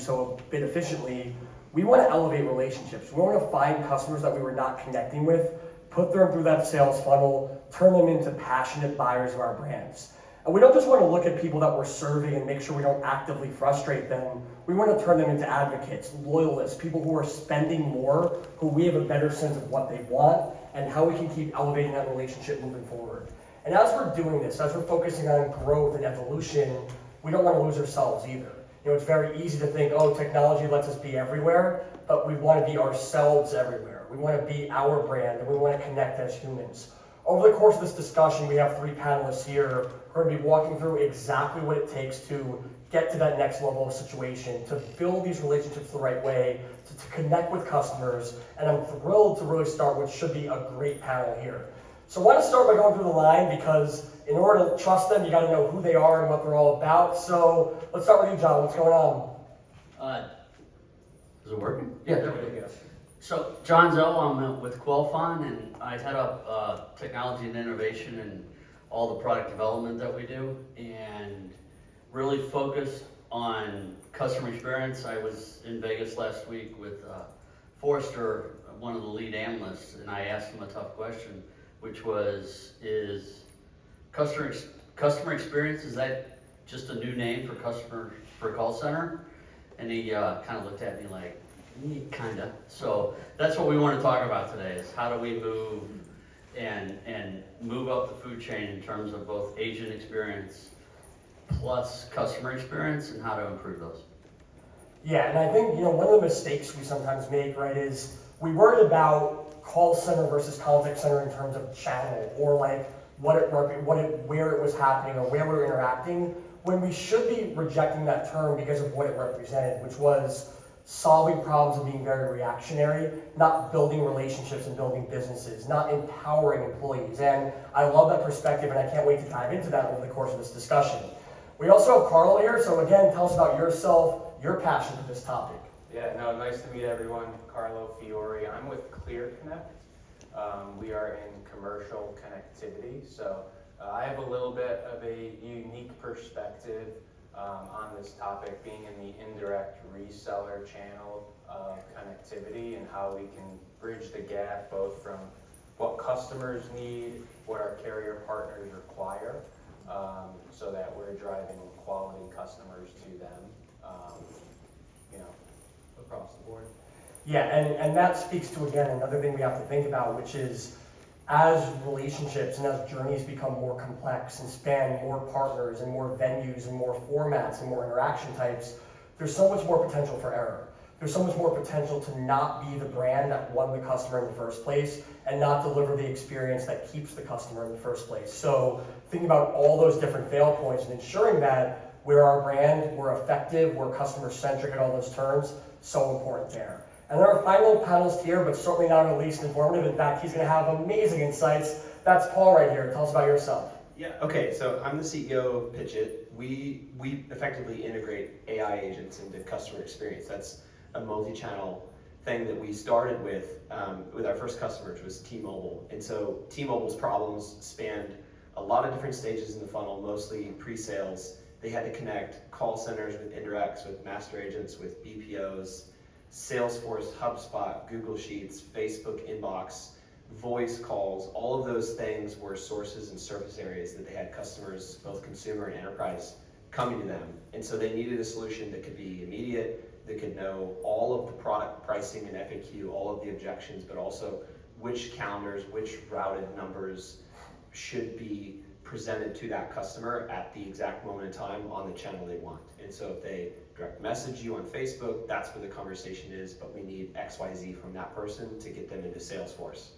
so a bit efficiently, we want to elevate relationships. We want to find customers that we were not connecting with, put them through that sales funnel, turn them into passionate buyers of our brands. And we don't just want to look at people that we're serving and make sure we don't actively frustrate them. We want to turn them into advocates, loyalists, people who are spending more, who we have a better sense of what they want and how we can keep elevating that relationship moving forward. And as we're doing this, as we're focusing on growth and evolution, we don't want to lose ourselves either. You know, it's very easy to think, oh, technology lets us be everywhere, but we want to be ourselves everywhere. We want to be our brand, and we want to connect as humans. Over the course of this discussion, we have 3 panelists here who are going to be walking through exactly what it takes to get to that next level of situation, to build these relationships the right way, to connect with customers, and I'm thrilled to really start what should be a great panel here. So I want to start by going through the line because in order to trust them, you got to know who they are and what they're all about. So let's start with you, John. What's going on? Is it working? Yeah, there we go. So, John Zoe, I'm with Qualfon, and I head up technology and innovation and all the product development that we do, and really focused on customer experience. I was in Vegas last week with Forrester, one of the lead analysts, and I asked him a tough question, which was, is customer experience, is that just a new name for a call center? And he kind of looked at me like, kinda. So that's what we want to talk about today, is how do we move and move up the food chain in terms of both agent experience plus customer experience, and how to improve those. Yeah, and I think, you know, one of the mistakes we sometimes make, right, is we worry about call center versus contact center in terms of channel, or like where it was happening or where we were interacting, when we should be rejecting that term because of what it represented, which was solving problems and being very reactionary, not building relationships and building businesses, not empowering employees. And I love that perspective, and I can't wait to dive into that over the course of this discussion. We also have Carlo here, so again, tell us about yourself, your passion for this topic. Yeah, no, nice to meet everyone. Carlo Fiore. I'm with ClearConnect. We are in commercial connectivity, so I have a little bit of a unique perspective on this topic, being in the indirect reseller channel of connectivity and how we can bridge the gap both from what customers need, what our carrier partners require, so that we're driving quality customers to them, across the board. Yeah, and that speaks to, again, another thing we have to think about, which is as relationships and as journeys become more complex and span more partners and more venues and more formats and more interaction types, there's so much more potential for error. There's so much more potential to not be the brand that won the customer in the first place and not deliver the experience that keeps the customer in the first place. So thinking about all those different fail points and ensuring that we're our brand, we're effective, we're customer-centric at all those terms, so important there. And there are 5 little panelists here, but certainly not the least informative. In fact, he's going to have amazing insights. That's Paul right here. Tell us about yourself. Yeah, okay, so I'm the CEO of Pitchit. We effectively integrate AI agents into customer experience. That's a multi-channel thing that we started with our first customer, which was T-Mobile. And so T-Mobile's problems spanned a lot of different stages in the funnel, mostly pre-sales. They had to connect call centers with indirects, with master agents, with BPOs, Salesforce, HubSpot, Google Sheets, Facebook Inbox, voice calls. All of those things were sources and surface areas that they had customers, both consumer and enterprise, coming to them. And so they needed a solution that could be immediate, that could know all of the product pricing and FAQ, all of the objections, but also which calendars, which routed numbers should be presented to that customer at the exact moment in time on the channel they want. And so if they direct message you on Facebook, that's where the conversation is, but we need XYZ from that person to get them into Salesforce.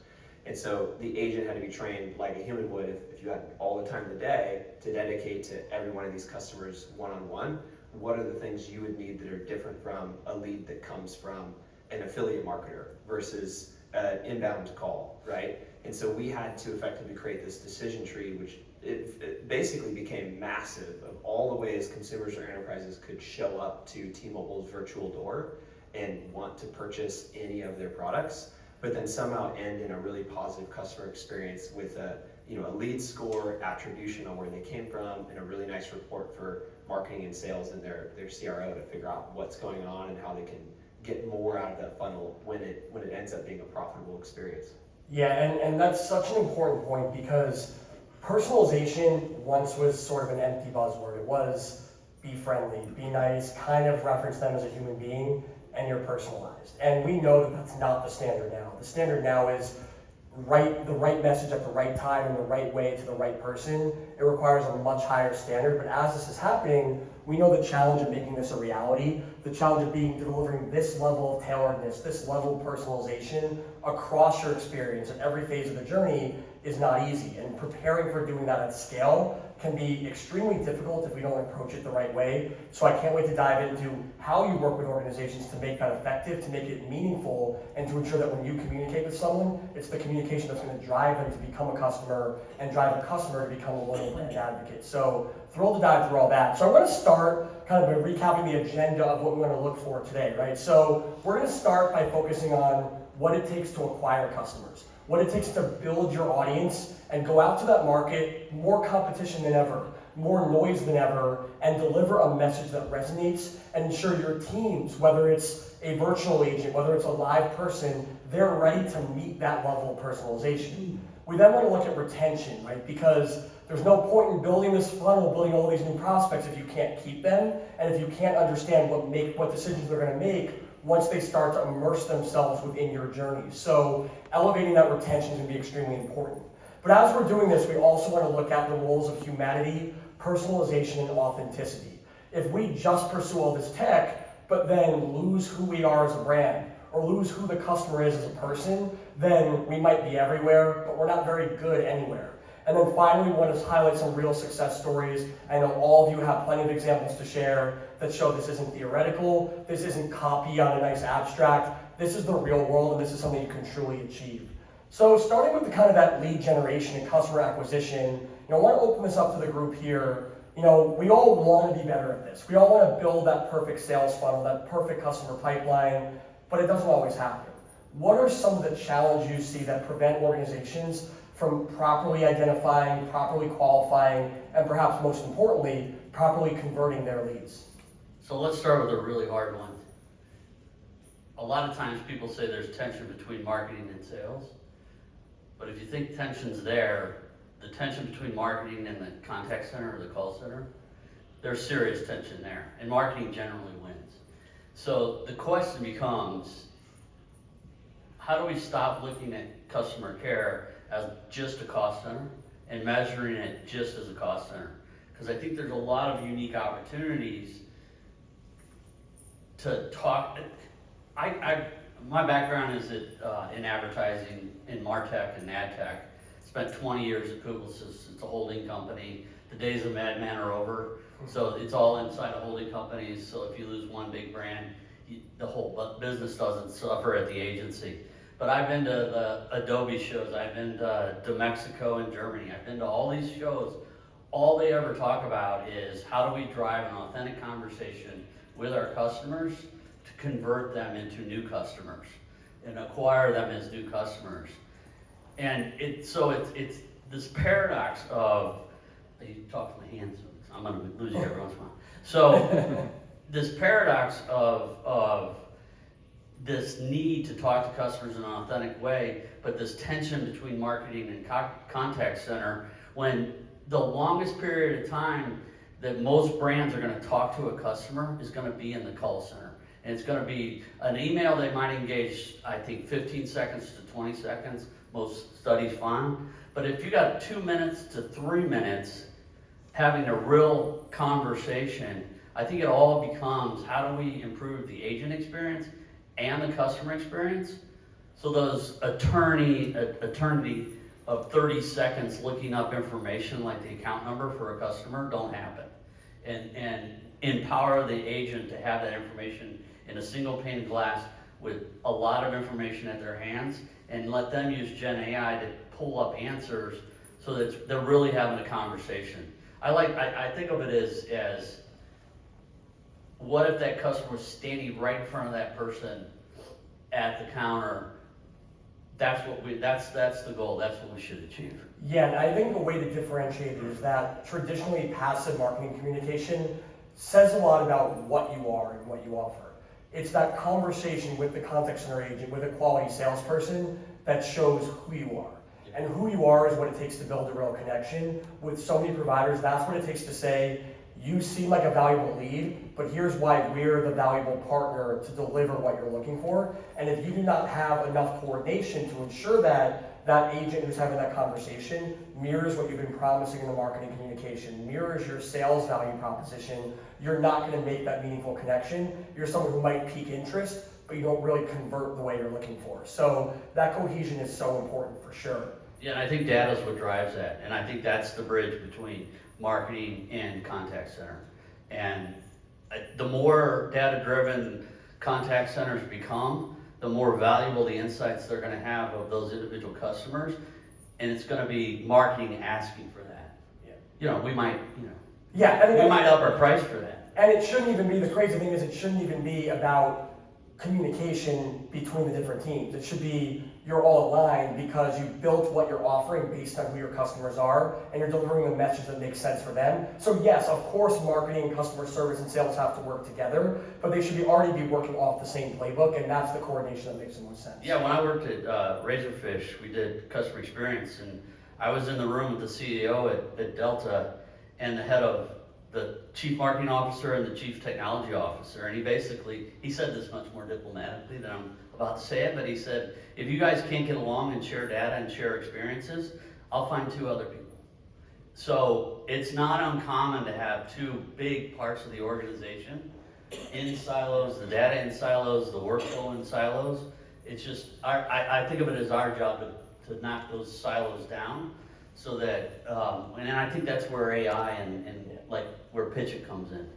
And so the agent had to be trained like a human would if you had all the time in the day to dedicate to every one of these customers one-on-one. What are the things you would need that are different from a lead that comes from an affiliate marketer versus an inbound call, right? And so we had to effectively create this decision tree, which it basically became massive of all the ways consumers or enterprises could show up to T-Mobile's virtual door and want to purchase any of their products, but then somehow end in a really positive customer experience with a lead score, attribution on where they came from, and a really nice report for marketing and sales and their CRO to figure out what's going on and how they can get more out of that funnel when it ends up being a profitable experience. Yeah, and that's such an important point because personalization once was sort of an empty buzzword. It was be friendly, be nice, kind of reference them as a human being, and you're personalized. And we know that that's not the standard now. The standard now is the right message at the right time in the right way to the right person. It requires a much higher standard, but as this is happening, we know the challenge of making this a reality, the challenge of delivering this level of tailoredness, this level of personalization across your experience at every phase of the journey is not easy. And preparing for doing that at scale can be extremely difficult if we don't approach it the right way. So I can't wait to dive into how you work with organizations to make that effective, to make it meaningful, and to ensure that when you communicate with someone, it's the communication that's going to drive them to become a customer and drive a customer to become a loyal brand advocate. So thrilled to dive through all that. So I want to start kind of by recapping the agenda of what we want to look for today, right? So we're going to start by focusing on what it takes to acquire customers, what it takes to build your audience and go out to that market, more competition than ever, more noise than ever, and deliver a message that resonates and ensure your teams, whether it's a virtual agent, whether it's a live person, they're ready to meet that level of personalization. We then want to look at retention, right? Because there's no point in building this funnel, building all these new prospects if you can't keep them, and if you can't understand what decisions they're going to make once they start to immerse themselves within your journey. So elevating that retention is going to be extremely important. But as we're doing this, we also want to look at the roles of humanity, personalization, and authenticity. If we just pursue all this tech, but then lose who we are as a brand, or lose who the customer is as a person, then we might be everywhere, but we're not very good anywhere. And then finally, we want to highlight some real success stories. I know all of you have plenty of examples to share that show this isn't theoretical, this isn't copy on a nice abstract, this is the real world, and this is something you can truly achieve. So starting with the kind of that lead generation and customer acquisition, I want to open this up to the group here. We all want to be better at this. We all want to build that perfect sales funnel, that perfect customer pipeline, but it doesn't always happen. What are some of the challenges you see that prevent organizations from properly identifying, properly qualifying, and perhaps most importantly, properly converting their leads? So let's start with a really hard one. A lot of times people say there's tension between marketing and sales, but if you think tension's there, the tension between marketing and the contact center or the call center, there's serious tension there, and marketing generally wins. So the question becomes, how do we stop looking at customer care as just a cost center and measuring it just as a cost center? Because I think there's a lot of unique opportunities to talk. My background is in advertising, in MarTech and AdTech. Spent 20 years at Publicis. It's a holding company. The days of Mad Men are over. So it's all inside of holding companies. So if you lose one big brand, the whole business doesn't suffer at the agency. But I've been to the Adobe shows. I've been to Mexico and Germany. I've been to all these shows. All they ever talk about is how do we drive an authentic conversation with our customers to convert them into new customers and acquire them as new customers. And it's this paradox of, you talk to my hands, I'm gonna lose you every once in a while. So this paradox of this need to talk to customers in an authentic way, but this tension between marketing and contact center, when the longest period of time that most brands are going to talk to a customer is going to be in the call center. And it's going to be an email they might engage, I think, 15 seconds to 20 seconds, most studies find. But if you got 2 minutes to 3 minutes having a real conversation, I think it all becomes how do we improve the agent experience and the customer experience, so those eternity of 30 seconds looking up information like the account number for a customer don't happen, and empower the agent to have that information in a single pane of glass with a lot of information at their hands, and let them use Gen AI to pull up answers so that they're really having a conversation. I think of it as what if that customer was standing right in front of that person at the counter? That's the goal. That's what we should achieve. Yeah, and I think the way to differentiate it is that traditionally passive marketing communication says a lot about what you are and what you offer. It's that conversation with the contact center agent, with a quality salesperson that shows who you are. And who you are is what it takes to build a real connection. With so many providers, that's what it takes to say, you seem like a valuable lead, but here's why we're the valuable partner to deliver what you're looking for. And if you do not have enough coordination to ensure that that agent who's having that conversation mirrors what you've been promising in the marketing communication, mirrors your sales value proposition, you're not going to make that meaningful connection. You're someone who might pique interest, but you don't really convert the way you're looking for. So that cohesion is so important for sure. Yeah, and I think data is what drives that, and I think that's the bridge between marketing and contact center. And the more data-driven contact centers become, the more valuable the insights they're going to have of those individual customers, and it's going to be marketing asking for that. Yeah. You know, we might, Yeah, we might up our price for that. And it shouldn't even be, the crazy thing is, it shouldn't even be about communication between the different teams. It should be you're all aligned because you built what you're offering based on who your customers are, and you're delivering a message that makes sense for them. So yes, of course, marketing, customer service, and sales have to work together, but they should already be working off the same playbook, and that's the coordination that makes the most sense. Yeah, when I worked at Razorfish, we did customer experience, and I was in the room with the CEO at Delta and the head of the chief marketing officer and the chief technology officer, and he said this much more diplomatically than I'm about to say it, but he said, if you guys can't get along and share data and share experiences, I'll find 2 other people. So it's not uncommon to have 2 big parts of the organization in silos, the data in silos, the workflow in silos. It's just, I think of it as our job to knock those silos down so that, and I think that's where AI and like where Pitchit comes in.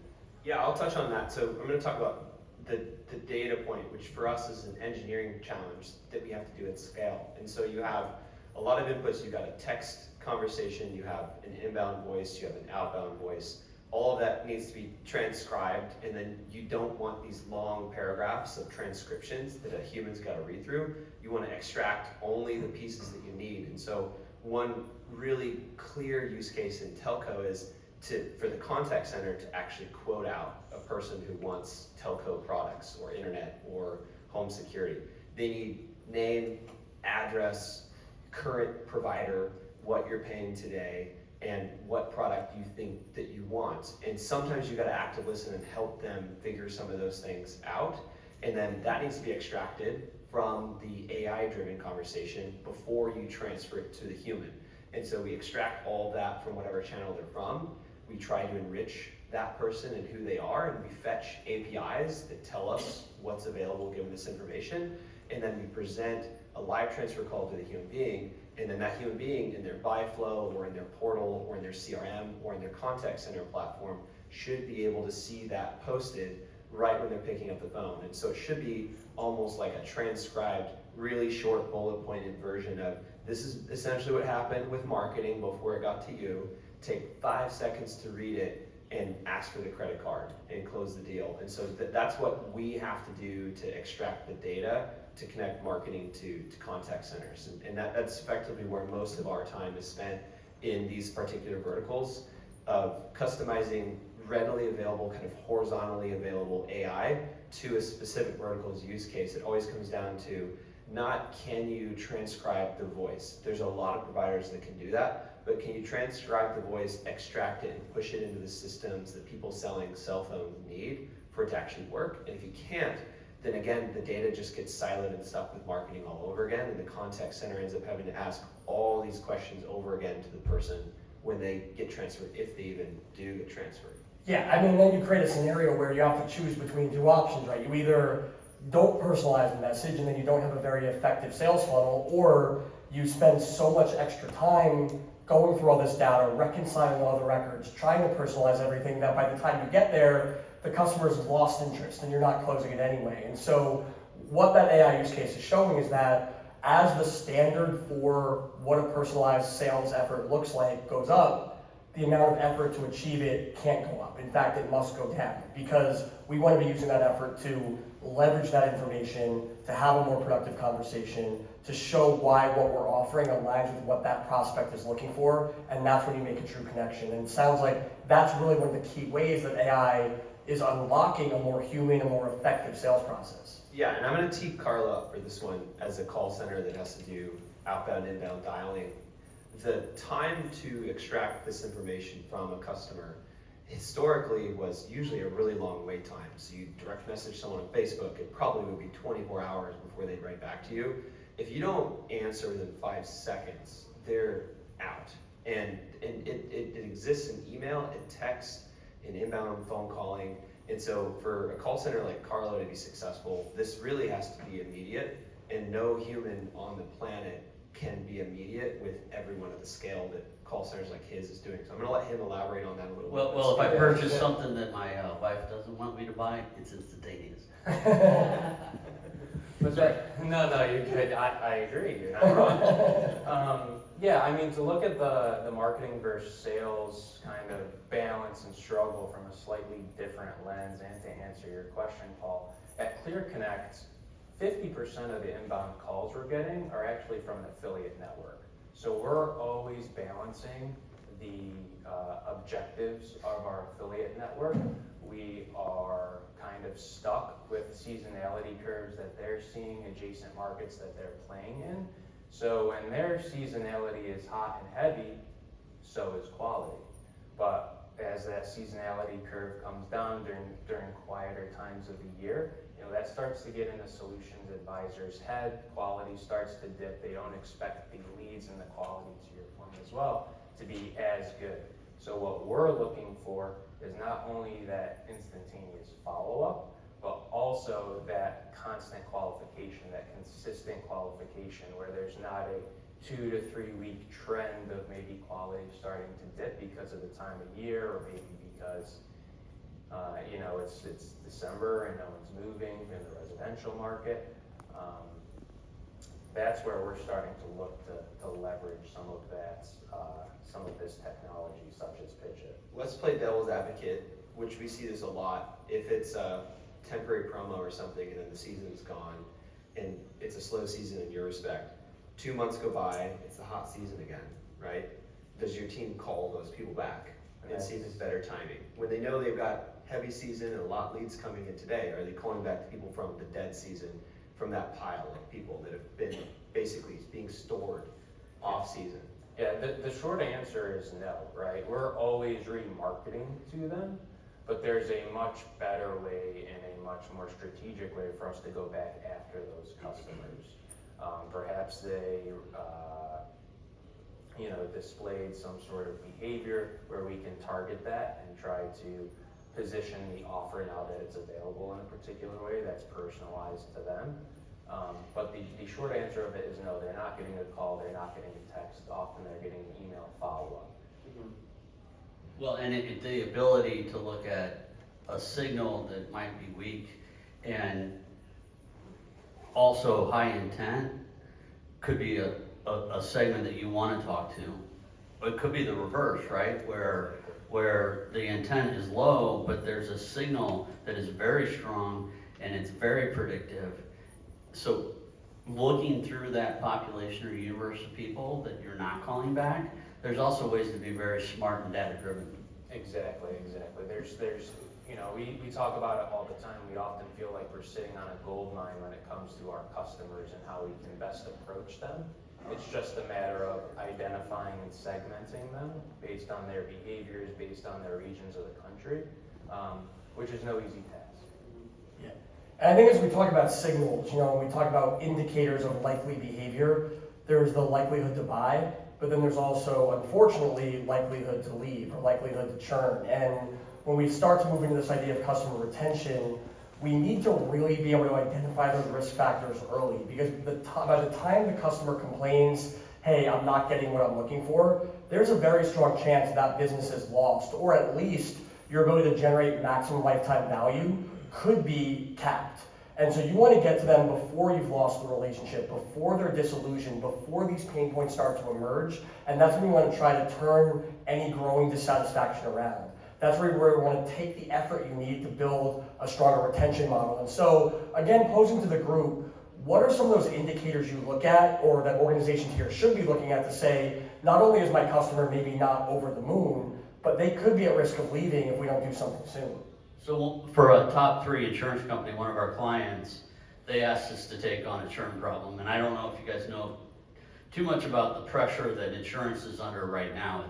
Yeah, I'll touch on that. So I'm going to talk about the data point, which for us is an engineering challenge that we have to do at scale. And so you have a lot of inputs. You've got a text conversation, you have an inbound voice, you have an outbound voice. All of that needs to be transcribed, and then you don't want these long paragraphs of transcriptions that a human's got to read through. You want to extract only the pieces that you need. And so one really clear use case in telco is for the contact center to actually quote out a person who wants telco products or internet or home security. They need name, address, current provider, what you're paying today, and what product you think that you want. And sometimes you got to active listen and help them figure some of those things out. And then that needs to be extracted from the AI-driven conversation before you transfer it to the human. And so we extract all of that from whatever channel they're from. We try to enrich that person and who they are, and we fetch APIs that tell us what's available given this information. And then we present a live transfer call to the human being, and then that human being in their buy flow or in their portal or in their CRM or in their contact center platform should be able to see that posted right when they're picking up the phone. And so it should be almost like a transcribed, really short bullet pointed version of, this is essentially what happened with marketing before it got to you. Take 5 seconds to read it and ask for the credit card and close the deal. And so that's what we have to do to extract the data to connect marketing to contact centers. And that's effectively where most of our time is spent in these particular verticals of customizing readily available, kind of horizontally available AI to a specific vertical's use case. It always comes down to not can you transcribe the voice. There's a lot of providers that can do that, but can you transcribe the voice, extract it, and push it into the systems that people selling cell phones need for it to actually work? And if you can't, then again, the data just gets siloed and stuck with marketing all over again, and the contact center ends up having to ask all these questions over again to the person when they get transferred, if they even do get transferred. Yeah, I mean, then you create a scenario where you have to choose between 2 options, right? You either don't personalize the message and then you don't have a very effective sales funnel, or you spend so much extra time going through all this data, reconciling all the records, trying to personalize everything, that by the time you get there, the customer's lost interest and you're not closing it anyway. And so what that AI use case is showing is that as the standard for what a personalized sales effort looks like goes up, the amount of effort to achieve it can't go up. In fact, it must go down, because we want to be using that effort to leverage that information, to have a more productive conversation, to show why what we're offering aligns with what that prospect is looking for, and that's when you make a true connection. And it sounds like that's really one of the key ways that AI is unlocking a more human, a more effective sales process. Yeah, and I'm going to tee Carlo up for this one as a call center that has to do outbound, inbound dialing. The time to extract this information from a customer historically was usually a really long wait time. So you direct message someone on Facebook, it probably would be 24 hours before they'd write back to you. If you don't answer within 5 seconds, they're out. And it exists in email, in text, in inbound phone calling. And so for a call center like Carlo to be successful, this really has to be immediate, and no human on the planet can be immediate with everyone at the scale that call centers like his is doing. So I'm going to let him elaborate on that a little bit. Well, if I purchase something that my wife doesn't want me to buy, it's instantaneous. Was that? No, you're good. I agree. You're not wrong. Yeah, I mean, to look at the marketing versus sales kind of balance and struggle from a slightly different lens, and to answer your question, Paul, at ClearConnect, 50% of the inbound calls we're getting are actually from an affiliate network. So we're always balancing the objectives of our affiliate network. We are kind of stuck with seasonality curves that they're seeing, adjacent markets that they're playing in. So when their seasonality is hot and heavy, so is quality. But as that seasonality curve comes down during quieter times of the year, that starts to get into solutions advisors' head. Quality starts to dip. They don't expect the leads and the quality, to your point as well, to be as good. So what we're looking for is not only that instantaneous follow-up, but also that constant qualification, that consistent qualification, where there's not a 2 to 3 week trend of maybe quality starting to dip because of the time of year, or maybe because it's December and no one's moving in the residential market. That's where we're starting to look to leverage some of that, some of this technology, such as Pitchit. Let's play devil's advocate, which we see this a lot. If it's a temporary promo or something and then the season's gone and it's a slow season in your respect, 2 months go by, it's the hot season again, right? Does your team call those people back and see if it's better timing? When they know they've got heavy season and a lot leads coming in today, are they calling back people from the dead season, from that pile of people that have been basically being stored off season? Yeah, the short answer is no, right? We're always remarketing to them, but there's a much better way and a much more strategic way for us to go back after those customers. Perhaps they displayed some sort of behavior where we can target that and try to position the offer now that it's available in a particular way that's personalized to them. But the short answer of it is no, they're not getting a call, they're not getting a text, often they're getting an email follow-up. Well, and the ability to look at a signal that might be weak and also high intent could be a segment that you want to talk to. It could be the reverse, right? Where the intent is low, but there's a signal that is very strong and it's very predictive. So looking through that population or universe of people that you're not calling back, there's also ways to be very smart and data driven. Exactly. There's we talk about it all the time. We often feel like we're sitting on a gold mine when it comes to our customers and how we can best approach them. It's just a matter of identifying and segmenting them based on their behaviors, based on their regions of the country, which is no easy task. Yeah. And I think as we talk about signals, when we talk about indicators of likely behavior, there's the likelihood to buy, but then there's also, unfortunately, likelihood to leave or likelihood to churn. And when we start to move into this idea of customer retention, we need to really be able to identify those risk factors early, because by the time the customer complains, hey, I'm not getting what I'm looking for, there's a very strong chance that business is lost, or at least your ability to generate maximum lifetime value could be capped. And so you want to get to them before you've lost the relationship, before they're disillusioned, before these pain points start to emerge. And that's when you want to try to turn any growing dissatisfaction around. That's where you want to take the effort you need to build a stronger retention model. And so, again, posing to the group, what are some of those indicators you look at, or that organizations here should be looking at, to say, not only is my customer maybe not over the moon, but they could be at risk of leaving if we don't do something soon? So for a top 3 insurance company, one of our clients, they asked us to take on a churn problem. And I don't know if you guys know too much about the pressure that insurance is under right now.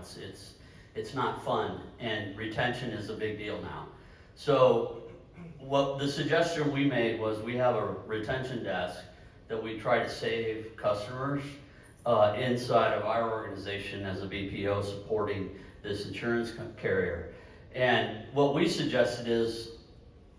It's not fun, and retention is a big deal now. So what the suggestion we made was, we have a retention desk that we try to save customers inside of our organization as a BPO supporting this insurance carrier. And what we suggested is,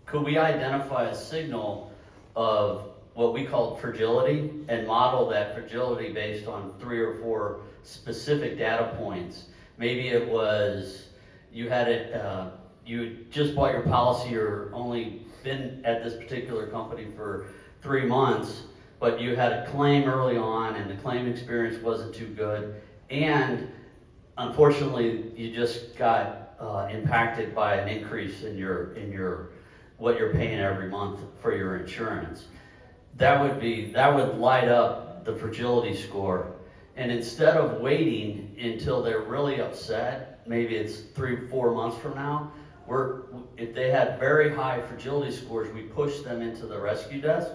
could we identify a signal of what we call fragility and model that fragility based on 3 or 4 specific data points? Maybe it was you had it, you just bought your policy, or only been at this particular company for 3 months, but you had a claim early on and the claim experience wasn't too good, and unfortunately you just got impacted by an increase in your what you're paying every month for your insurance. That would light up the fragility score. And instead of waiting until they're really upset, maybe it's 3 or 4 months from now, if they had very high fragility scores, we push them into the rescue desk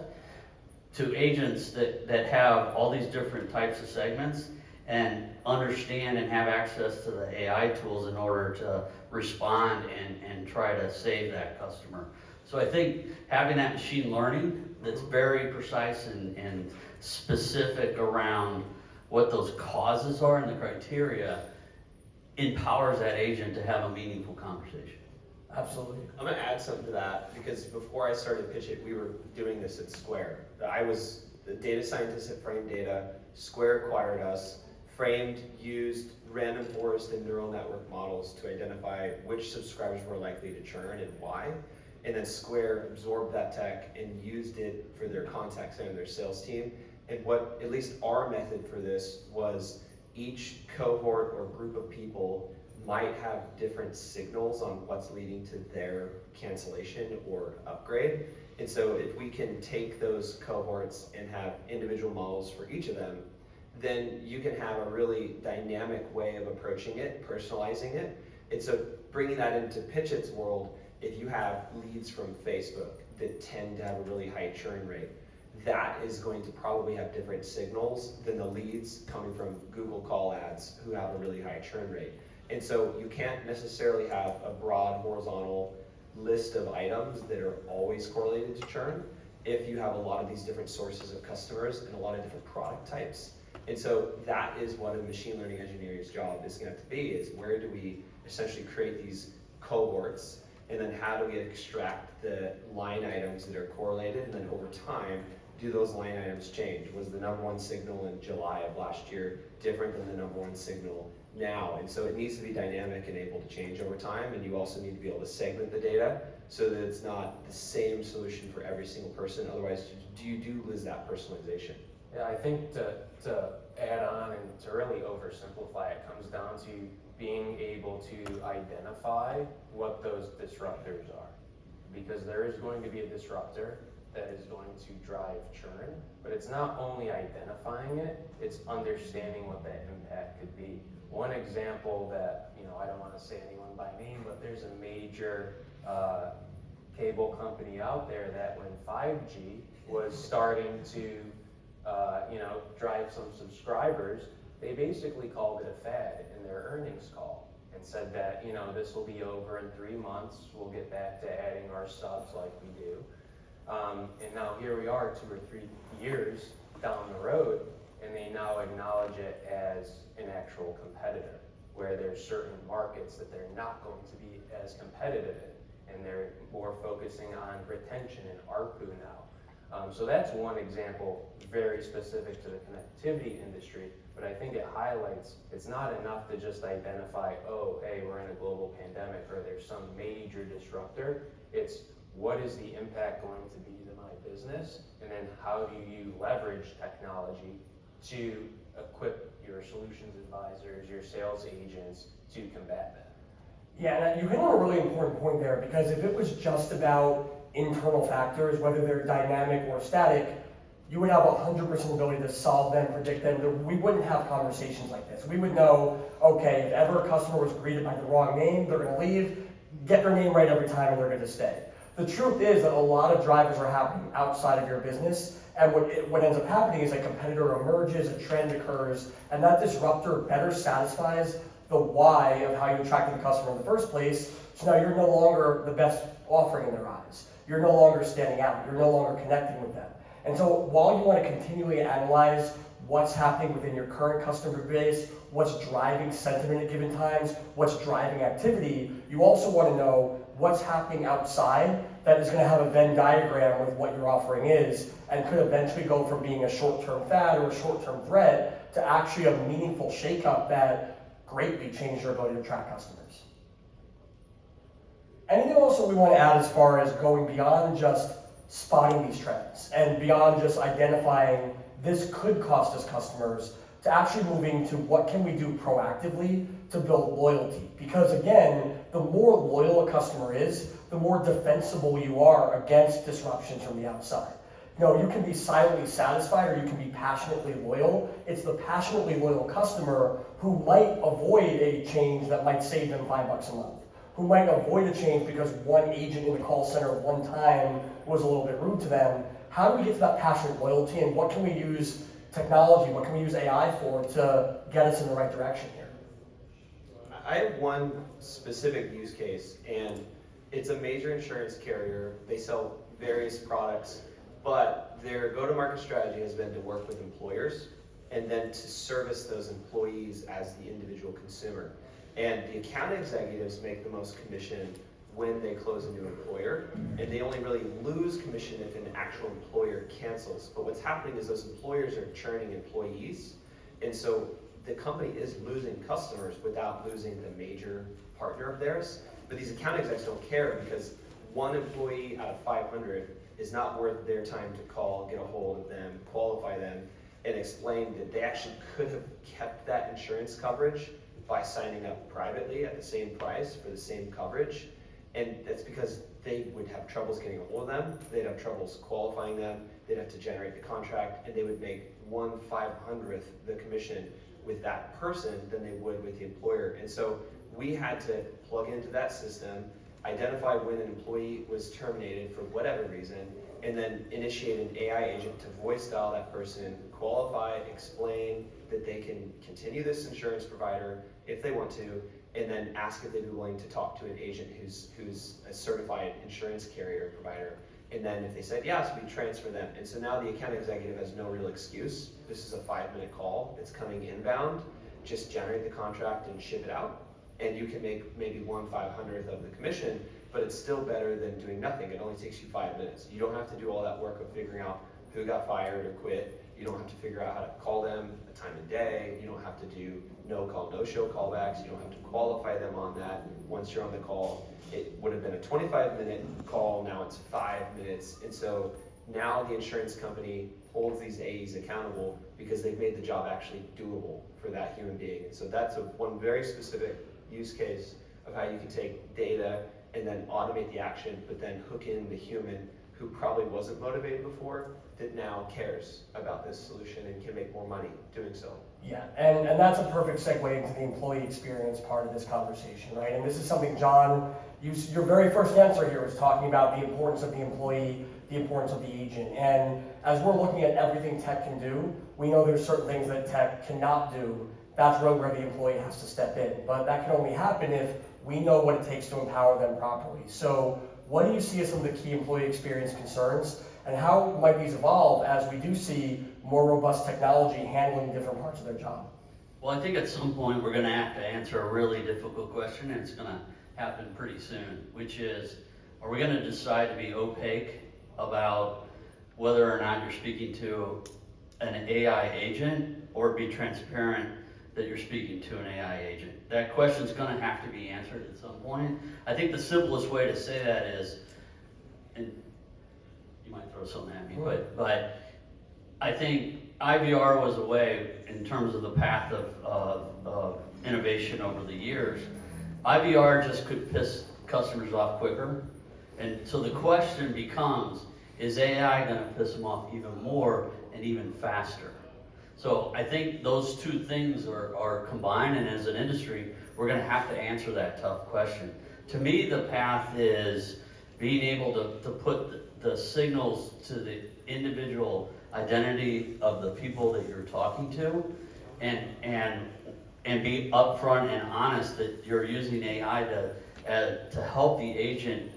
to agents that have all these different types of segments and understand and have access to the AI tools in order to respond and try to save that customer. So I think having that machine learning that's very precise and specific around what those causes are and the criteria empowers that agent to have a meaningful conversation. Absolutely. I'm gonna add something to that, because before I started Pitchit, we were doing this at Square. I was the data scientist at Frame Data. Square acquired us. Framed used random forest and neural network models to identify which subscribers were likely to churn and why. And then Square absorbed that tech and used it for their contact center and their sales team. And what, at least our method for this, was each cohort or group of people might have different signals on what's leading to their cancellation or upgrade. And so if we can take those cohorts and have individual models for each of them, then you can have a really dynamic way of approaching it, personalizing it. And so bringing that into Pitchit's world, if you have leads from Facebook that tend to have a really high churn rate, that is going to probably have different signals than the leads coming from Google call ads who have a really high churn rate. And so you can't necessarily have a broad horizontal list of items that are always correlated to churn if you have a lot of these different sources of customers and a lot of different product types. And so that is what a machine learning engineer's job is going to have to be, is where do we essentially create these cohorts, and then how do we extract the line items that are correlated, and then over time, do those line items change? Was the number 1 signal in July of last year different than the number 1 signal now? And so it needs to be dynamic and able to change over time, and you also need to be able to segment the data so that it's not the same solution for every single person. Otherwise, you do lose that personalization. Yeah, I think to add on and to really oversimplify, it comes down to being able to identify what those disruptors are. Because there is going to be a disruptor that is going to drive churn, but it's not only identifying it, it's understanding what that impact could be. One example that, I don't want to say anyone by name, but there's a major cable company out there that when 5G was starting to drive some subscribers, they basically called it a fad in their earnings call and said that, this will be over in 3 months, we'll get back to adding our subs like we do. And now here we are 2 or 3 years down the road, and they now acknowledge it as an actual competitor, where there's certain markets that they're not going to be as competitive in, and they're more focusing on retention and ARPU now. So that's one example, very specific to the connectivity industry, but I think it highlights it's not enough to just identify, oh, hey, we're in a global pandemic or there's some major disruptor. It's what is the impact going to be to my business? then how do you leverage technology to equip your solutions advisors, your sales agents to combat that? Yeah, and you hit on a really important point there, because if it was just about internal factors, whether they're dynamic or static, you would have 100% ability to solve them, predict them. We wouldn't have conversations like this. We would know, okay, if ever a customer was greeted by the wrong name, they're gonna leave, get their name right every time, and they're gonna stay. The truth is that a lot of drivers are happening outside of your business, and what ends up happening is a competitor emerges, a trend occurs, and that disruptor better satisfies the why of how you attracted the customer in the first place. So now you're no longer the best offering in their eyes. You're no longer standing out. You're no longer connecting with them. And so while you want to continually analyze what's happening within your current customer base, what's driving sentiment at given times, what's driving activity, you also want to know what's happening outside that is going to have a Venn diagram with what your offering is, and could eventually go from being a short-term fad or a short-term threat to actually a meaningful shakeup that greatly changes your ability to attract customers. Anything else that we want to add as far as going beyond just spotting these trends and beyond just identifying this could cost us customers, to actually moving to what can we do proactively to build loyalty? Because again, the more loyal a customer is, the more defensible you are against disruptions from the outside. You know, you can be silently satisfied or you can be passionately loyal. It's the passionately loyal customer who might avoid a change that might save them $5 a month, who might avoid a change because one agent in the call center one time was a little bit rude to them. How do we get to that passionate loyalty, and what can we use technology, what can we use AI for to get us in the right direction here? I have one specific use case, and it's a major insurance carrier. They sell various products, but their go-to-market strategy has been to work with employers and then to service those employees as the individual consumer. And the account executives make the most commission when they close a new employer, and they only really lose commission if an actual employer cancels. But what's happening is those employers are churning employees, and so the company is losing customers without losing the major partner of theirs. But these account execs don't care, because one employee out of 500 is not worth their time to call, get a hold of them, qualify them, and explain that they actually could have kept that insurance coverage by signing up privately at the same price for the same coverage. And that's because they would have troubles getting a hold of them, they'd have troubles qualifying them, they'd have to generate the contract, and they would make 1/500th the commission with that person than they would with the employer. And so we had to plug into that system, identify when an employee was terminated for whatever reason, and then initiate an AI agent to voice dial that person, qualify, explain that they can continue this insurance provider if they want to, and then ask if they'd be willing to talk to an agent who's a certified insurance carrier provider. And then if they said yes, we transfer them. And so now the account executive has no real excuse. This is a 5-minute call. It's coming inbound. Just generate the contract and ship it out. And you can make maybe 1/500th of the commission, but it's still better than doing nothing. It only takes you 5 minutes. You don't have to do all that work of figuring out who got fired or quit. You don't have to figure out how to call them, the time of day. You don't have to do no-call, no-show callbacks. You don't have to qualify them on that once you're on the call. It would have been a 25-minute call, now it's 5 minutes. And so now the insurance company holds these AEs accountable because they've made the job actually doable for that human being. And so that's one very specific use case of how you can take data and then automate the action, but then hook in the human who probably wasn't motivated before, that now cares about this solution and can make more money doing so. Yeah, and that's a perfect segue into the employee experience part of this conversation, right? And this is something, John, your very first answer here was talking about the importance of the employee, the importance of the agent. And as we're looking at everything tech can do, we know there's certain things that tech cannot do. That's really where the employee has to step in. But that can only happen if we know what it takes to empower them properly. So what do you see as some of the key employee experience concerns, and how might these evolve as we do see more robust technology handling different parts of their job? Well, I think at some point we're going to have to answer a really difficult question, and it's going to happen pretty soon, which is, are we going to decide to be opaque about whether or not you're speaking to an AI agent, or be transparent that you're speaking to an AI agent? That question's going to have to be answered at some point. I think the simplest way to say that is, you might throw something at me, but I think IVR was a way, in terms of the path of innovation over the years, IVR just could piss customers off quicker. And so the question becomes, is AI gonna piss them off even more and even faster? So I think those two things are combined, and as an industry, we're gonna have to answer that tough question. To me, the path is being able to put the signals to the individual identity of the people that you're talking to, and be upfront and honest that you're using AI to help the agent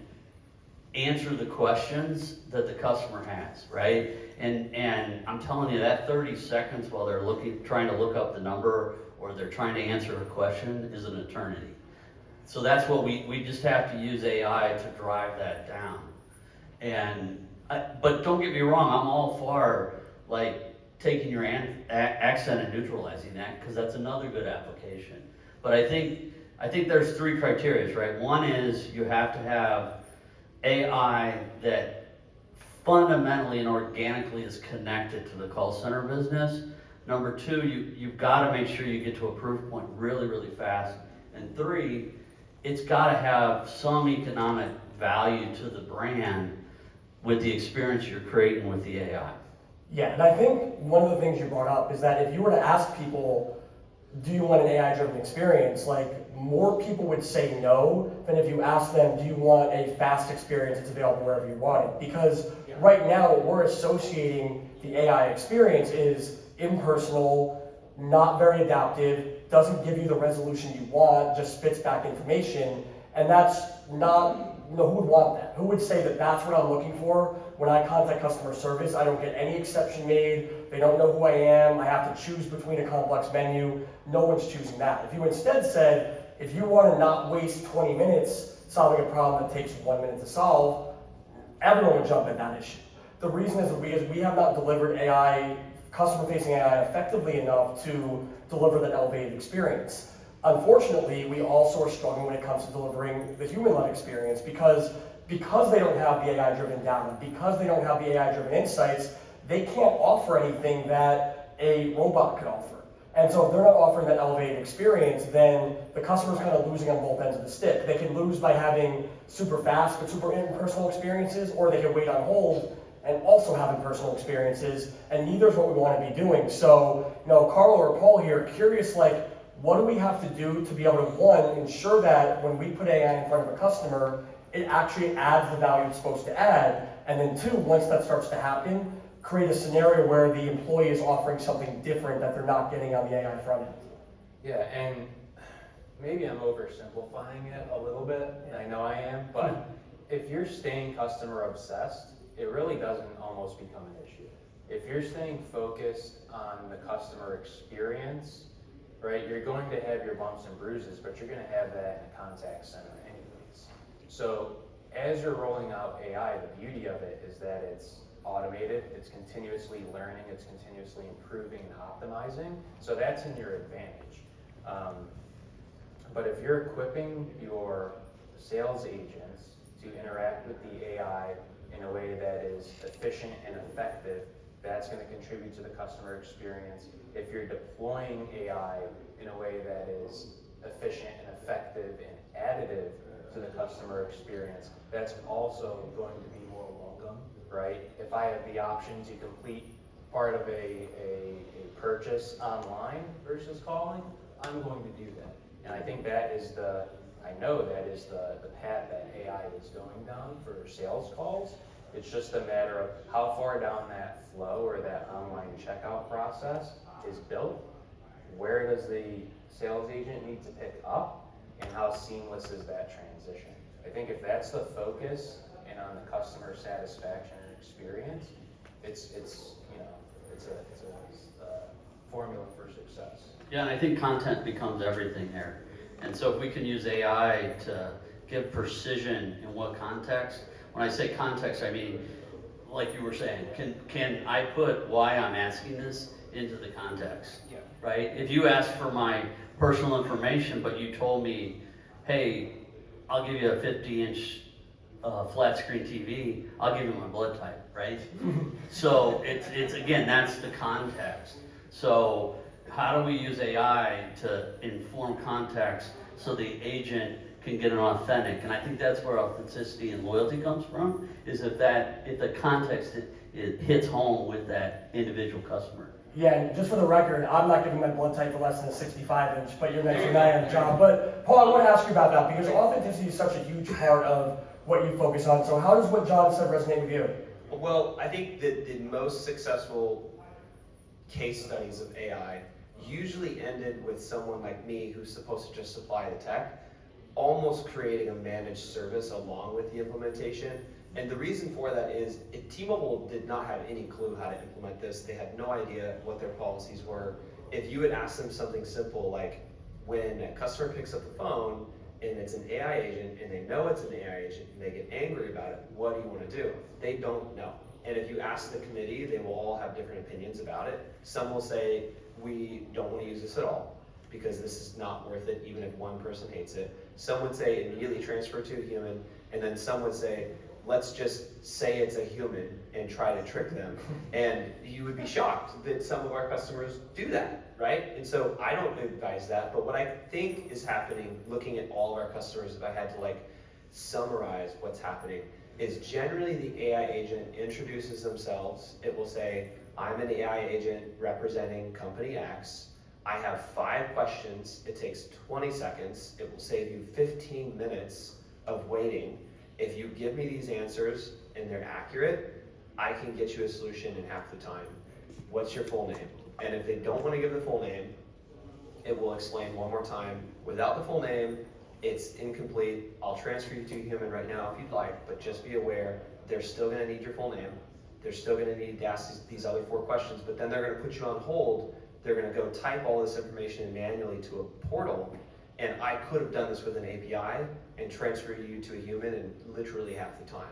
answer the questions that the customer has, right? And I'm telling you, that 30 seconds while they're trying to look up the number or they're trying to answer a question is an eternity. So that's what we just have to use AI to drive that down. But don't get me wrong, I'm all for like taking your accent and neutralizing that, because that's another good application. But I think there's three criteria, right? One is you have to have AI that fundamentally and organically is connected to the call center business. Number two, you've got to make sure you get to a proof point really, really fast. And three, it's got to have some economic value to the brand with the experience you're creating with the AI. Yeah, and I think one of the things you brought up is that if you were to ask people, do you want an AI-driven experience, like more people would say no than if you ask them, do you want a fast experience that's available wherever you want it? Because right now what we're associating the AI experience is impersonal, not very adaptive, doesn't give you the resolution you want, just spits back information, and that's not, who would want that? Who would say that that's what I'm looking for? When I contact customer service, I don't get any exception made, they don't know who I am, I have to choose between a complex menu, no one's choosing that. If you instead said, if you want to not waste 20 minutes solving a problem that takes 1 minute to solve, everyone would jump at that issue. The reason is because we have not delivered AI, customer-facing AI effectively enough to deliver that elevated experience. Unfortunately, we also are struggling when it comes to delivering the human-led experience because they don't have the AI-driven data, because they don't have the AI-driven insights, they can't offer anything that a robot could offer. And so if they're not offering that elevated experience, then the customer's kind of losing on both ends of the stick. They can lose by having super fast but super impersonal experiences, or they can wait on hold and also have impersonal experiences, and neither is what we want to be doing. So, Carlo or Paul here, curious, like, what do we have to do to be able to, one, ensure that when we put AI in front of a customer, it actually adds the value it's supposed to add, and then two, once that starts to happen, create a scenario where the employee is offering something different that they're not getting on the AI front end. Yeah, and maybe I'm oversimplifying it a little bit, and I know I am, but if you're staying customer obsessed, it really doesn't almost become an issue. If you're staying focused on the customer experience, right, you're going to have your bumps and bruises, but you're going to have that in a contact center anyways. So as you're rolling out AI, the beauty of it is that it's automated, it's continuously learning, it's continuously improving and optimizing, so that's in your advantage. But if you're equipping your sales agents to interact with the AI in a way that is efficient and effective, that's going to contribute to the customer experience. If you're deploying AI in a way that is efficient and effective and additive to the customer experience, that's also going to be more welcome, right? If I have the option to complete part of a purchase online versus calling, I'm going to do that. And I think that is the path that AI is going down for sales calls. It's just a matter of how far down that flow or that online checkout process is built, where does the sales agent need to pick up, and how seamless is that transition. I think if that's the focus and on the customer satisfaction and experience, it's a formula for success. Yeah, and I think content becomes everything here. And so if we can use AI to give precision in what context, when I say context, I mean, like you were saying, can I put why I'm asking this into the context? Yeah. Right? If you asked for my personal information, but you told me, hey, I'll give you a 50-inch flat screen TV, I'll give you my blood type, right? So it's again, that's the context. So how do we use AI to inform context so the agent can get an authentic? And I think that's where authenticity and loyalty comes from, is if the context it hits home with that individual customer. Yeah, and just for the record, I'm not giving my blood type for less than a 65 inch, but you're mentioning I am, John. But Paul, I want to ask you about that because authenticity is such a huge part of what you focus on. So how does what John said resonate with you? Well, I think that the most successful case studies of AI usually ended with someone like me who's supposed to just supply the tech, almost creating a managed service along with the implementation. And the reason for that is T-Mobile did not have any clue how to implement this. They had no idea what their policies were. If you would ask them something simple like, when a customer picks up the phone and it's an AI agent and they know it's an AI agent and they get angry about it, what do you want to do? They don't know. And if you ask the committee, they will all have different opinions about it. Some will say, we don't want to use this at all because this is not worth it even if one person hates it. Some would say immediately transfer to a human, and then some would say, let's just say it's a human and try to trick them. And you would be shocked that some of our customers do that, right? And so I don't advise that, but what I think is happening, looking at all of our customers, if I had to like summarize what's happening, is generally the AI agent introduces themselves. It will say, I'm an AI agent representing company X. I have 5 questions. It takes 20 seconds. It will save you 15 minutes of waiting. If you give me these answers and they're accurate, I can get you a solution in half the time. What's your full name? And if they don't want to give the full name, it will explain one more time. Without the full name, it's incomplete. I'll transfer you to a human right now if you'd like, but just be aware, they're still going to need your full name. They're still going to need to ask these other 4 questions, but then they're going to put you on hold. They're going to go type all this information manually to a portal. And I could have done this with an API and transfer you to a human in literally half the time.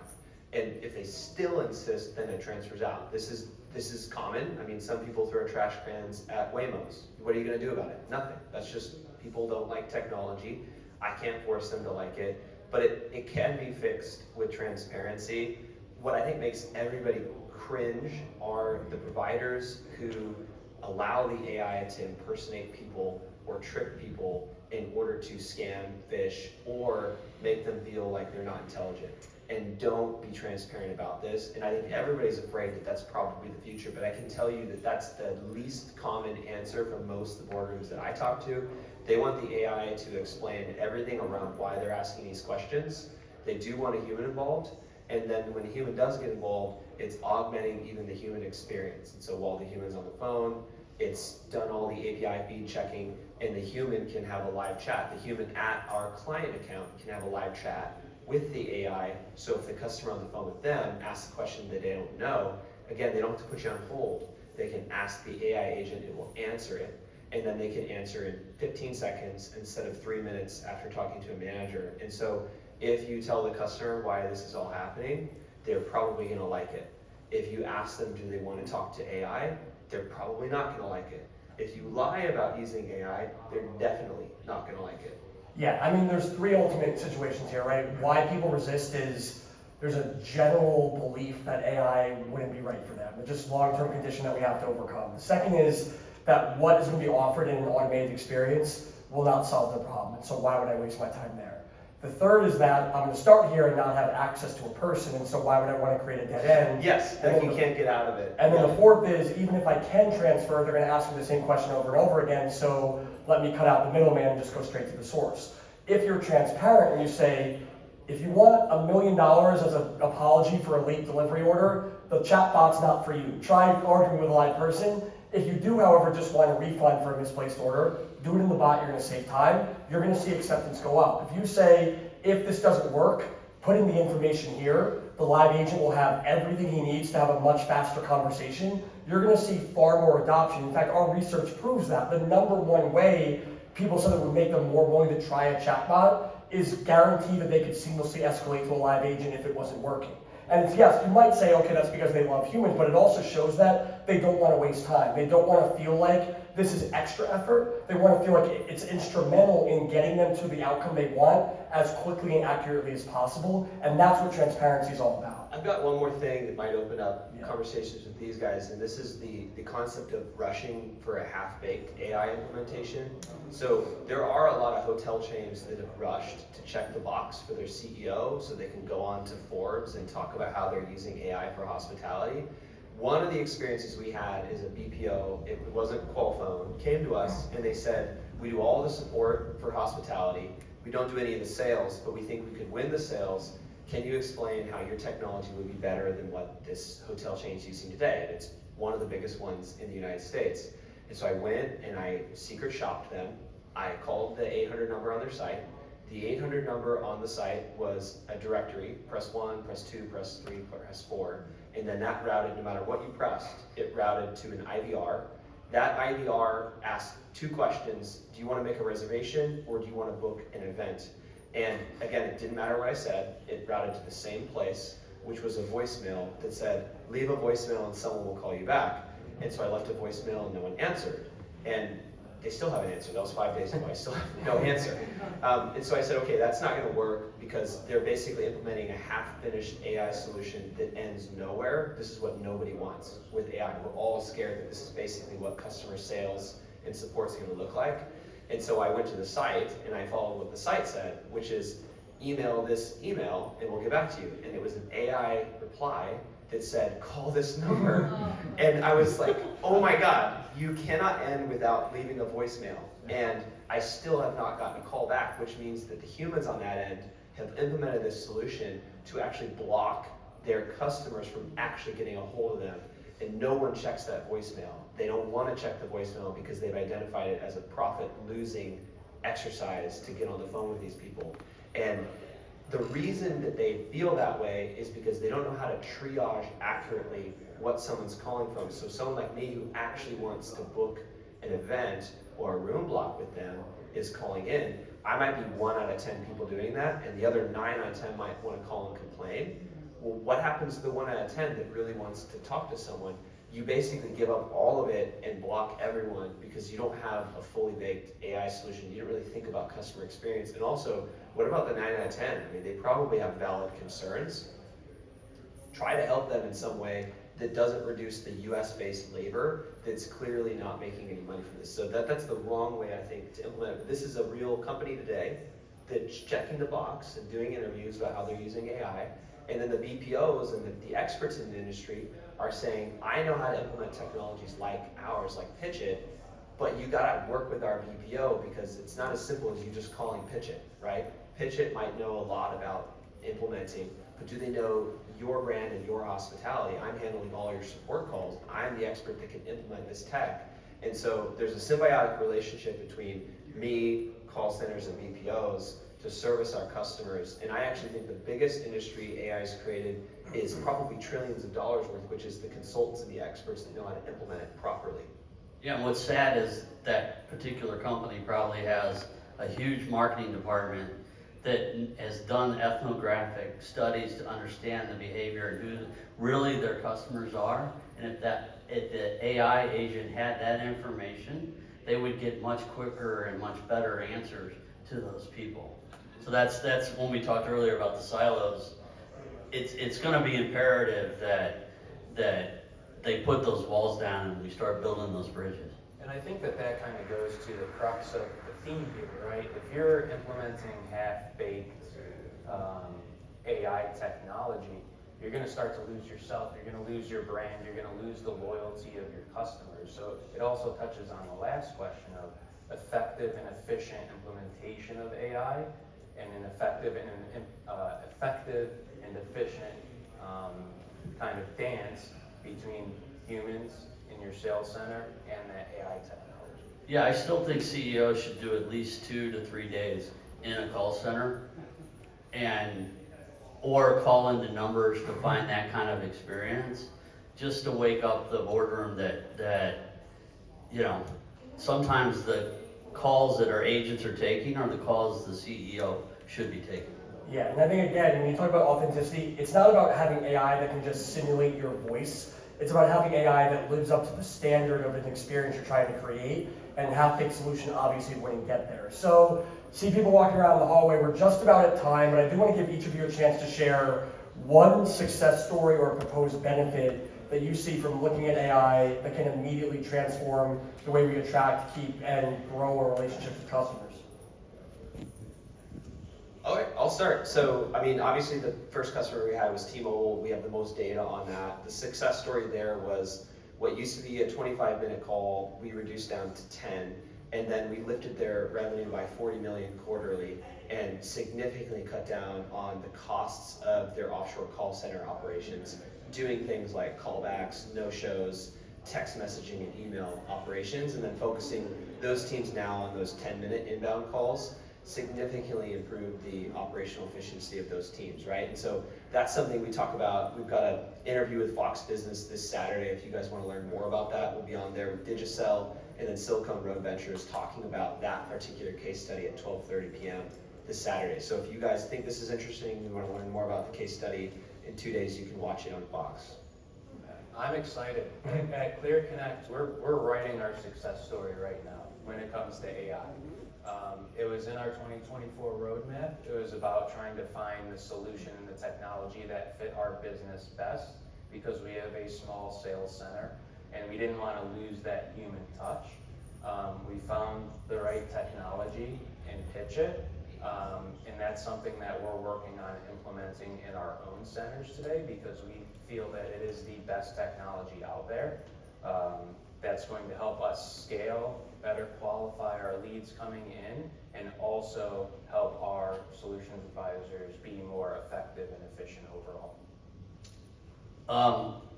And if they still insist, then it transfers out. This is common. I mean, some people throw trash cans at Waymos. What are you going to do about it? Nothing. That's just, people don't like technology. I can't force them to like it, but it can be fixed with transparency. What I think makes everybody cringe are the providers who allow the AI to impersonate people or trick people in order to scam, phish, or make them feel like they're not intelligent. And don't be transparent about this. And I think everybody's afraid that that's probably the future, but I can tell you that that's the least common answer from most of the boardrooms that I talk to. They want the AI to explain everything around why they're asking these questions. They do want a human involved, and then when a human does get involved, it's augmenting even the human experience. And so while the human's on the phone, it's done all the API feed checking, and the human can have a live chat. The human at our client account can have a live chat with the AI, so if the customer on the phone with them asks a question that they don't know, again, they don't have to put you on hold. They can ask the AI agent, it will answer it, and then they can answer in 15 seconds instead of 3 minutes after talking to a manager. And so if you tell the customer why this is all happening, they're probably gonna like it. If you ask them, do they want to talk to AI, they're probably not gonna like it. If you lie about using AI, they're definitely not gonna like it. Yeah, I mean, there's 3 ultimate situations here, right? Why people resist is there's a general belief that AI wouldn't be right for them. It's just a long-term condition that we have to overcome. The second is that what is going to be offered in an automated experience will not solve the problem. And so why would I waste my time there? The third is that I'm going to start here and not have access to a person, and so why would I want to create a dead end? Yes, and you can't get out of it. And then the fourth is, even if I can transfer, they're going to ask me the same question over and over again, so let me cut out the middleman and just go straight to the source. If you're transparent and you say, if you want $1 million as an apology for a late delivery order, the chatbot's not for you. Try arguing with a live person. If you do, however, just want a refund for a misplaced order, do it in the bot, you're going to save time. You're going to see acceptance go up. If you say, if this doesn't work, put in the information here, the live agent will have everything he needs to have a much faster conversation. You're going to see far more adoption. In fact, our research proves that the number one way people said it would make them more willing to try a chatbot is guarantee that they could seamlessly escalate to a live agent if it wasn't working. And it's, yes, you might say, okay, that's because they love humans, but it also shows that they don't want to waste time. They don't want to feel like this is extra effort. They want to feel like it's instrumental in getting them to the outcome they want as quickly and accurately as possible. And that's what transparency is all about. I've got one more thing that might open up Yeah. conversations with these guys, and this is the concept of rushing for a half-baked AI implementation. So there are a lot of hotel chains that have rushed to check the box for their CEO so they can go on to Forbes and talk about how they're using AI for hospitality. One of the experiences we had is a BPO, it wasn't Qualfon, came to us and they said, we do all the support for hospitality, we don't do any of the sales, but we think we could win the sales. Can you explain how your technology would be better than what this hotel chain is using today? And it's one of the biggest ones in the United States. And so I went and I secret shopped them. I called the 800 number on their site. The 800 number on the site was a directory, press 1, press 2, press 3, press 4. And then that routed, no matter what you pressed, it routed to an IVR. That IVR asked 2 questions. Do you want to make a reservation or do you want to book an event? And again, it didn't matter what I said, it routed to the same place, which was a voicemail that said, leave a voicemail and someone will call you back. And so I left a voicemail and no one answered. And they still haven't answered, that was 5 days ago, I still have no answer. And so I said, okay, that's not gonna work because they're basically implementing a half-finished AI solution that ends nowhere. This is what nobody wants with AI. We're all scared that this is basically what customer sales and support's gonna look like. And so I went to the site and I followed what the site said, which is email this email and we'll get back to you. And it was an AI reply that said, call this number. And I was like, oh my God, you cannot end without leaving a voicemail. And I still have not gotten a call back, which means that the humans on that end have implemented this solution to actually block their customers from actually getting a hold of them. And no one checks that voicemail. They don't want to check the voicemail because they've identified it as a profit-losing exercise to get on the phone with these people. And the reason that they feel that way is because they don't know how to triage accurately what someone's calling from. So someone like me who actually wants to book an event or a room block with them is calling in. I might be 1 out of 10 people doing that, and the other 9 out of 10 might want to call and complain. Well, what happens to the 1 out of 10 that really wants to talk to someone? You basically give up all of it and block everyone because you don't have a fully baked AI solution. You don't really think about customer experience. And also, what about the 9 out of 10? I mean, they probably have valid concerns. Try to help them in some way that doesn't reduce the US-based labor that's clearly not making any money from this. So that's the wrong way, I think, to implement it. But this is a real company today that's checking the box and doing interviews about how they're using AI. And then the BPOs and the experts in the industry are saying, I know how to implement technologies like ours, like Pitchit, but you gotta work with our BPO because it's not as simple as you just calling Pitchit, right? Pitchit might know a lot about implementing, but do they know your brand and your hospitality? I'm handling all your support calls. I'm the expert that can implement this tech. And so there's a symbiotic relationship between me, call centers, and BPOs to service our customers. And I actually think the biggest industry AI has created is probably trillions of dollars worth, which is the consultants and the experts that know how to implement it properly. Yeah, and what's sad is that particular company probably has a huge marketing department that has done ethnographic studies to understand the behavior and who really their customers are. And if the AI agent had that information, they would get much quicker and much better answers to those people. So that's when we talked earlier about the silos. It's going to be imperative that they put those walls down and we start building those bridges. And I think that kind of goes to the crux of the theme here, right? If you're implementing half-baked AI technology, you're going to start to lose yourself, you're going to lose your brand, you're going to lose the loyalty of your customers. So it also touches on the last question of effective and efficient implementation of AI and an effective and efficient kind of dance between humans in your sales center and that AI technology. Yeah, I still think CEOs should do at least 2 to 3 days in a call center or call into numbers to find that kind of experience, just to wake up the boardroom that sometimes the calls that our agents are taking are the calls the CEO should be taking. Yeah, and I think again, when you talk about authenticity, it's not about having AI that can just simulate your voice. It's about having AI that lives up to the standard of an experience you're trying to create, and half-baked solution obviously wouldn't get there. So, see people walking around the hallway, we're just about at time, but I do want to give each of you a chance to share one success story or proposed benefit that you see from looking at AI that can immediately transform the way we attract, keep, and grow our relationships with customers. Okay, I'll start. So, I mean, obviously the first customer we had was T-Mobile. We have the most data on that. The success story there was what used to be a 25-minute call, we reduced down to 10, and then we lifted their revenue by 40 million quarterly and significantly cut down on the costs of their offshore call center operations, doing things like callbacks, no-shows, text messaging and email operations, and then focusing those teams now on those 10-minute inbound calls significantly improve the operational efficiency of those teams, right? And so that's something we talk about. We've got an interview with Fox Business this Saturday. If you guys want to learn more about that, we'll be on there with Digicel and then Silicon Road Ventures talking about that particular case study at 12:30 p.m. this Saturday. So if you guys think this is interesting, you want to learn more about the case study, in 2 days you can watch it on Fox. I'm excited. At ClearConnect, we're writing our success story right now when it comes to AI. It was in our 2024 roadmap. It was about trying to find the solution and the technology that fit our business best, because we have a small sales center and we didn't want to lose that human touch. We found the right technology in Pitchit, and that's something that we're working on implementing in our own centers today, because we feel that it is the best technology out there. That's going to help us scale, better qualify our leads coming in, and also help our solutions advisors be more effective and efficient overall.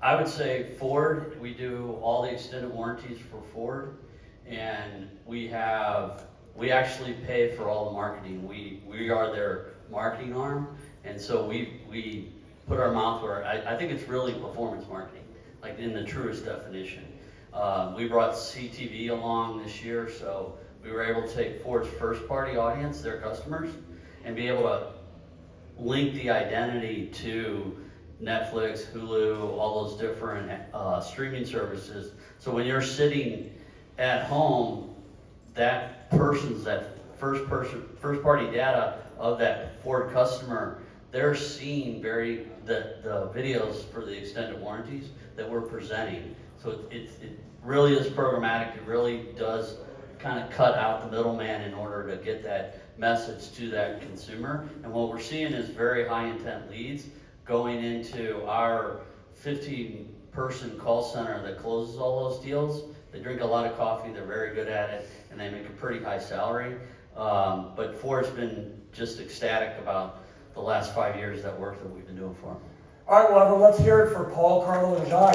I would say Ford, we do all the extended warranties for Ford, and we actually pay for all the marketing. We are their marketing arm, and so we put our mouth where, I think it's really performance marketing, like in the truest definition. We brought CTV along this year, so we were able to take Ford's first party audience, their customers, and be able to link the identity to Netflix, Hulu, all those different streaming services. So when you're sitting at home, that first party data of that Ford customer, they're seeing the videos for the extended warranties that we're presenting. So it really is programmatic. It really does kind of cut out the middleman in order to get that message to that consumer. And what we're seeing is very high intent leads going into our 15-person call center that closes all those deals. They drink a lot of coffee, they're very good at it, and they make a pretty high salary. But Ford's been just ecstatic about the last 5 years that work that we've been doing for them. All right, well, everyone, let's hear it for Paul, Carlo, and John.